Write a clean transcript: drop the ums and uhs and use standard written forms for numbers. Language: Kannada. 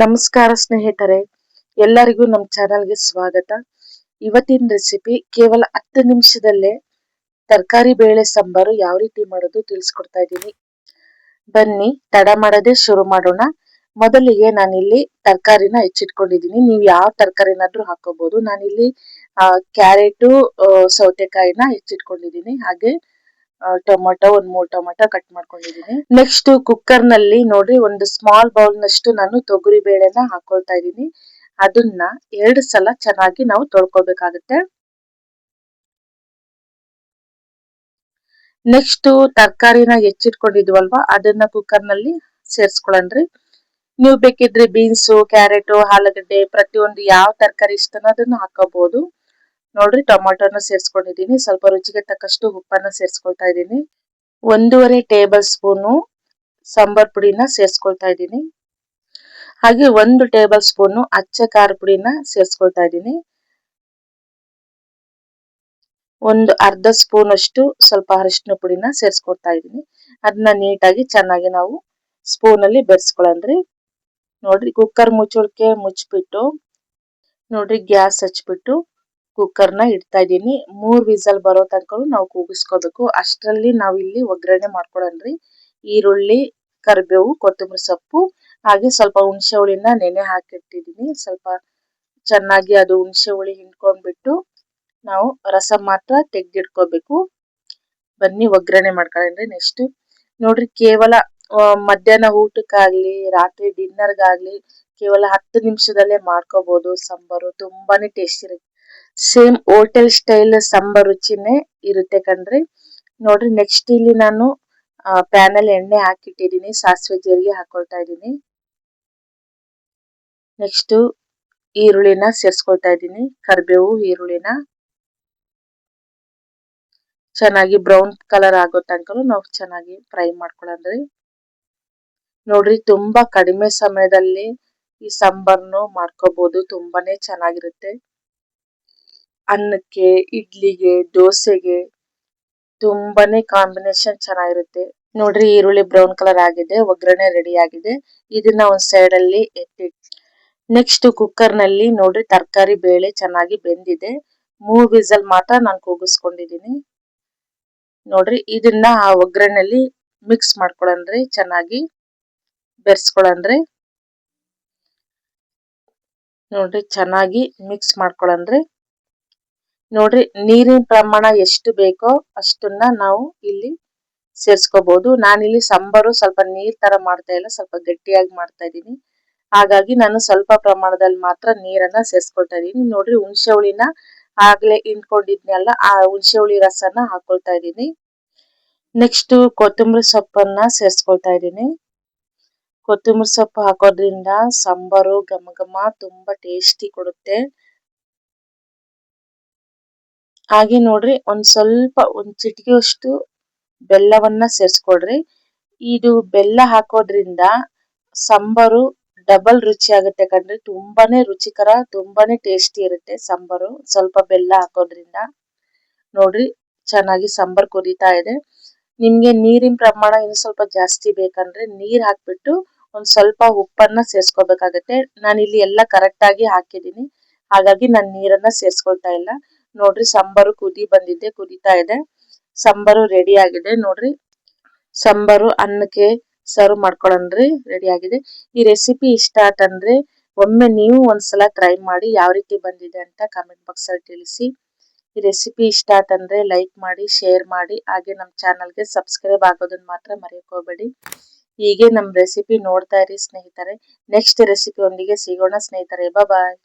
ನಮಸ್ಕಾರ ಸ್ನೇಹಿತರೆ, ಎಲ್ಲರಿಗೂ ನಮ್ಮ ಚಾನಲ್ಗೆ ಸ್ವಾಗತ. ಇವತ್ತಿನ ರೆಸಿಪಿ ಕೇವಲ 10 ನಿಮಿಷದಲ್ಲೇ ತರಕಾರಿ ಬೇಳೆ ಸಾಂಬಾರು ಯಾವ ರೀತಿ ಮಾಡೋದು ತಿಳಿಸ್ಕೊಡ್ತಾ ಇದ್ದೀನಿ. ಬನ್ನಿ ತಡ ಮಾಡದೆ ಶುರು ಮಾಡೋಣ. ಮೊದಲಿಗೆ ನಾನಿಲ್ಲಿ ತರಕಾರಿನ ಹೆಚ್ಚಿಟ್ಕೊಂಡಿದ್ದೀನಿ. ನೀವು ಯಾವ ತರಕಾರಿನಾದ್ರೂ ಹಾಕೋಬಹುದು. ನಾನಿಲ್ಲಿ ಕ್ಯಾರೆಟು, ಸೌತೆಕಾಯಿನ ಹೆಚ್ಚಿಟ್ಕೊಂಡಿದ್ದೀನಿ. ಹಾಗೆ ಟೊಮೊಟೊ, ಒಂದ್ 3 ಟೊಮೊಟೊ ಕಟ್ ಮಾಡ್ಕೊಂಡಿದ್ದೀನಿ. ನೆಕ್ಸ್ಟ್ ಕುಕ್ಕರ್ ನಲ್ಲಿ ನೋಡ್ರಿ, ಒಂದು ಸ್ಮಾಲ್ ಬೌಲ್ ನಷ್ಟು ನಾನು ತೊಗರಿ ಬೇಳೆನ ಹಾಕೊಳ್ತಾ ಇದ್ದೀನಿ. ಅದನ್ನ 2 ಸಲ ಚೆನ್ನಾಗಿ ನಾವು ತೊಳ್ಕೊಬೇಕಾಗುತ್ತೆ. ನೆಕ್ಸ್ಟ್ ತರಕಾರಿನ ಹೆಚ್ಚಿಟ್ಕೊಂಡಿದ್ವಲ್ವಾ, ಅದನ್ನ ಕುಕ್ಕರ್ ನಲ್ಲಿ ಸೇರ್ಸ್ಕೊಳನ್ರಿ. ನೀವು ಬೇಕಿದ್ರೆ ಬೀನ್ಸು, ಕ್ಯಾರೆಟು, ಆಲೂಗಡ್ಡೆ, ಪ್ರತಿಯೊಂದು ಯಾವ ತರಕಾರಿ ಇಷ್ಟನೋ ಅದನ್ನ ಹಾಕೋಬಹುದು. ನೋಡ್ರಿ, ಟೊಮೊಟೊನ ಸೇರ್ಸ್ಕೊಂಡಿದ್ದೀನಿ. ಸ್ವಲ್ಪ ರುಚಿಗೆ ತಕ್ಕಷ್ಟು ಉಪ್ಪನ್ನ ಸೇರ್ಸ್ಕೊಳ್ತಾ ಇದ್ದೀನಿ. 1.5 ಟೇಬಲ್ ಸ್ಪೂನು ಸಾಂಬಾರ್ ಪುಡಿನ ಸೇರ್ಸ್ಕೊಳ್ತಾ ಇದ್ದೀನಿ. ಹಾಗೆ 1 ಟೇಬಲ್ ಸ್ಪೂನು ಅಚ್ಚ ಖಾರ ಪುಡಿನ ಸೇರ್ಸ್ಕೊಳ್ತಾ ಇದ್ದೀನಿ. ಒಂದು ಅರ್ಧ ಸ್ಪೂನ್ ಅಷ್ಟು ಸ್ವಲ್ಪ ಅರಿಶಿನ ಪುಡಿನ ಸೇರ್ಸ್ಕೊಳ್ತಾ ಇದ್ದೀನಿ. ಅದನ್ನ ನೀಟಾಗಿ ಚೆನ್ನಾಗಿ ನಾವು ಸ್ಪೂನ್ ಅಲ್ಲಿ ಬೆರೆಸ್ಕೊಳ್ಳಂದ್ರಿ. ನೋಡ್ರಿ, ಕುಕ್ಕರ್ ಮುಚ್ಚಳಿಕೆ ಮುಚ್ಚಿಬಿಟ್ಟು ನೋಡ್ರಿ, ಗ್ಯಾಸ್ ಹಚ್ಬಿಟ್ಟು ಕುಕ್ಕರ್ನ ಇಡ್ತಾ ಇದ್ದೀನಿ. 3 ವಿಸಲ್ ಬರೋ ತನಕ ನಾವು ಕೂಗಿಸ್ಕೋಬೇಕು. ಅಷ್ಟರಲ್ಲಿ ನಾವು ಇಲ್ಲಿ ಒಗ್ಗರಣೆ ಮಾಡ್ಕೊಳನ್ರಿ. ಈರುಳ್ಳಿ, ಕರಿಬೇವು, ಕೊತ್ತಂಬರಿ ಸೊಪ್ಪು, ಹಾಗೆ ಸ್ವಲ್ಪ ಹುಣಸೆ ಹುಳಿನ ನೆನೆ ಹಾಕಿಟ್ಟಿದ್ದೀನಿ. ಸ್ವಲ್ಪ ಚೆನ್ನಾಗಿ ಅದು ಹುಣಸೆ ಹುಳಿ ಹಿಂಡ್ಕೊಂಡ್ಬಿಟ್ಟು ನಾವು ರಸ ಮಾತ್ರ ತೆಗ್ದಿಟ್ಕೋಬೇಕು. ಬನ್ನಿ ಒಗ್ಗರಣೆ ಮಾಡ್ಕೊಳ್ಳಿ. ನೆಕ್ಸ್ಟ್ ನೋಡ್ರಿ, ಕೇವಲ ಮಧ್ಯಾಹ್ನ ಊಟಕ್ಕಾಗ್ಲಿ, ರಾತ್ರಿ ಡಿನ್ನರ್ಗಾಗ್ಲಿ ಕೇವಲ 10 ನಿಮಿಷದಲ್ಲೇ ಮಾಡ್ಕೋಬಹುದು. ಸಾಂಬಾರು ತುಂಬಾನೇ ಟೇಸ್ಟಿ ಇರುತ್ತೆ. ಸೇಮ್ ಹೋಟೆಲ್ ಸ್ಟೈಲ್ ಸಾಂಬಾರ್ ರುಚಿನೇ ಇರುತ್ತೆ ಕಣ್ರಿ. ನೋಡ್ರಿ, ನೆಕ್ಸ್ಟ್ ಇಲ್ಲಿ ನಾನು ಪ್ಯಾನ್ ಅಲ್ಲಿ ಎಣ್ಣೆ ಹಾಕಿಟ್ಟಿದ್ದೀನಿ. ಸಾಸಿವೆ ಜೀರಿಗೆ ಹಾಕೊಳ್ತಾ ಇದ್ದೀನಿ. ನೆಕ್ಸ್ಟ್ ಈರುಳ್ಳಿನ ಸೇರ್ಸ್ಕೊಳ್ತಾ ಇದ್ದೀನಿ. ಕರಿಬೇವು, ಈರುಳ್ಳಿನ ಚೆನ್ನಾಗಿ ಬ್ರೌನ್ ಕಲರ್ ಆಗೋ ತನಕ ನಾವು ಚೆನ್ನಾಗಿ ಫ್ರೈ ಮಾಡ್ಕೊಳ್ಳೋದ್ರಿ. ನೋಡ್ರಿ, ತುಂಬಾ ಕಡಿಮೆ ಸಮಯದಲ್ಲಿ ಈ ಸಾಂಬಾರ್ನು ಮಾಡ್ಕೋಬಹುದು. ತುಂಬಾನೇ ಚೆನ್ನಾಗಿರುತ್ತೆ. ಅನ್ನಕ್ಕೆ, ಇಡ್ಲಿಗೆ, ದೋಸೆಗೆ ತುಂಬಾನೇ ಕಾಂಬಿನೇಷನ್ ಚೆನ್ನಾಗಿರುತ್ತೆ. ನೋಡ್ರಿ, ಈರುಳ್ಳಿ ಬ್ರೌನ್ ಕಲರ್ ಆಗಿದೆ, ಒಗ್ಗರಣೆ ರೆಡಿ ಆಗಿದೆ. ಇದನ್ನ ಒಂದ್ ಸೈಡ್ ಅಲ್ಲಿ ಎತ್ತಿಟ್ಟು ನೆಕ್ಸ್ಟ್ ಕುಕ್ಕರ್ ನಲ್ಲಿ ನೋಡ್ರಿ, ತರಕಾರಿ ಬೇಳೆ ಚೆನ್ನಾಗಿ ಬೆಂದಿದೆ. 3 ವಿಸಲ್ ಮಾತ್ರ ನಾನು ಕೂಗಿಸ್ಕೊಂಡಿದ್ದೀನಿ. ನೋಡ್ರಿ, ಇದನ್ನ ಆ ಒಗ್ಗರಣೆಯಲ್ಲಿ ಮಿಕ್ಸ್ ಮಾಡ್ಕೊಳನ್ರಿ, ಚೆನ್ನಾಗಿ ಬೆರೆಸ್ಕೊಳನ್ರಿ. ನೋಡ್ರಿ, ಚೆನ್ನಾಗಿ ಮಿಕ್ಸ್ ಮಾಡ್ಕೊಳನ್ರಿ. ನೋಡ್ರಿ, ನೀರಿನ ಪ್ರಮಾಣ ಎಷ್ಟು ಬೇಕೋ ಅಷ್ಟನ್ನ ನಾವು ಇಲ್ಲಿ ಸೇರ್ಸ್ಕೋಬಹುದು. ನಾನಿಲ್ಲಿ ಸಾಂಬಾರು ಸ್ವಲ್ಪ ನೀರ್ ತರ ಮಾಡ್ತಾ ಇಲ್ಲ, ಸ್ವಲ್ಪ ಗಟ್ಟಿಯಾಗಿ ಮಾಡ್ತಾ ಇದ್ದೀನಿ. ಹಾಗಾಗಿ ನಾನು ಸ್ವಲ್ಪ ಪ್ರಮಾಣದಲ್ಲಿ ಮಾತ್ರ ನೀರನ್ನ ಸೇರ್ಸ್ಕೊಳ್ತಾ ಇದ್ದೀನಿ. ನೋಡ್ರಿ, ಹುಣಸೆ ಹುಳಿನ ಆಗ್ಲೇ ಹಿಂಡ್ಕೊಂಡಿದ್ನಲ್ಲ, ಆ ಹುಣಸೆ ಹುಳಿ ರಸನ ಹಾಕೊಳ್ತಾ ಇದ್ದೀನಿ. ನೆಕ್ಸ್ಟ್ ಕೊತ್ತಂಬರಿ ಸೊಪ್ಪನ್ನ ಸೇರ್ಸ್ಕೊಳ್ತಾ ಇದ್ದೀನಿ. ಕೊತ್ತಂಬರಿ ಸೊಪ್ಪು ಹಾಕೋದ್ರಿಂದ ಸಾಂಬಾರು ಘಮ ಘಮ ತುಂಬಾ ಟೇಸ್ಟಿ ಕೊಡುತ್ತೆ. ಹಾಗೆ ನೋಡ್ರಿ, ಒಂದ್ ಚಿಟಿಕೆಯಷ್ಟು ಬೆಲ್ಲವನ್ನ ಸೇರ್ಸ್ಕೊಡ್ರಿ. ಇದು ಬೆಲ್ಲ ಹಾಕೋದ್ರಿಂದ ಸಾಂಬಾರು ಡಬಲ್ ರುಚಿ ಆಗುತ್ತೆ ಕಣ್ರಿ. ತುಂಬಾನೇ ರುಚಿಕರ, ತುಂಬಾನೇ ಟೇಸ್ಟಿ ಇರುತ್ತೆ ಸಾಂಬಾರು ಸ್ವಲ್ಪ ಬೆಲ್ಲ ಹಾಕೋದ್ರಿಂದ. ನೋಡ್ರಿ, ಚೆನ್ನಾಗಿ ಸಾಂಬಾರ್ ಕುದೀತಾ ಇದೆ. ನಿಮ್ಗೆ ನೀರಿನ ಪ್ರಮಾಣ ಇನ್ನು ಸ್ವಲ್ಪ ಜಾಸ್ತಿ ಬೇಕಂದ್ರೆ ನೀರ್ ಹಾಕ್ಬಿಟ್ಟು ಒಂದ್ ಸ್ವಲ್ಪ ಉಪ್ಪನ್ನ ಸೇರ್ಸ್ಕೋಬೇಕಾಗತ್ತೆ. ನಾನಿಲ್ಲಿ ಎಲ್ಲ ಕರೆಕ್ಟ್ ಆಗಿ ಹಾಕಿದ್ದೀನಿ, ಹಾಗಾಗಿ ನಾನು ನೀರನ್ನ ಸೇರ್ಸ್ಕೊಳ್ತಾ ಇಲ್ಲ. ನೋಡ್ರಿ, ಸಾಂಬಾರು ಕುದೀತಾ ಇದೆ. ಸಾಂಬಾರು ರೆಡಿ ಆಗಿದೆ. ನೋಡ್ರಿ, ಸಾಂಬಾರು ಅನ್ನಕ್ಕೆ ಸರ್ವ್ ಮಾಡ್ಕೊಳನ್ರಿ, ರೆಡಿ ಆಗಿದೆ. ಈ ರೆಸಿಪಿ ಇಷ್ಟ ಆತಂದ್ರೆ ಒಮ್ಮೆ ನೀವು ಒಂದ್ಸಲ ಟ್ರೈ ಮಾಡಿ ಯಾವ ರೀತಿ ಬಂದಿದೆ ಅಂತ ಕಮೆಂಟ್ ಬಾಕ್ಸ್ ಅಲ್ಲಿ ತಿಳಿಸಿ. ಈ ರೆಸಿಪಿ ಇಷ್ಟ ಆತಂದ್ರೆ ಲೈಕ್ ಮಾಡಿ, ಶೇರ್ ಮಾಡಿ, ಹಾಗೆ ನಮ್ಮ ಚಾನಲ್ಗೆ ಸಬ್ಸ್ಕ್ರೈಬ್ ಆಗೋದನ್ನ ಮಾತ್ರ ಮರೆಯಕ್ ಹೋಗ್ಬೇಡಿ. ಹೀಗೆ ನಮ್ಮ ರೆಸಿಪಿ ನೋಡ್ತಾ ಇರಿ ಸ್ನೇಹಿತರೆ. ನೆಕ್ಸ್ಟ್ ರೆಸಿಪಿ ಒಂದಿಗೆ ಸಿಗೋಣ ಸ್ನೇಹಿತರೆ. ಬಾಯ್.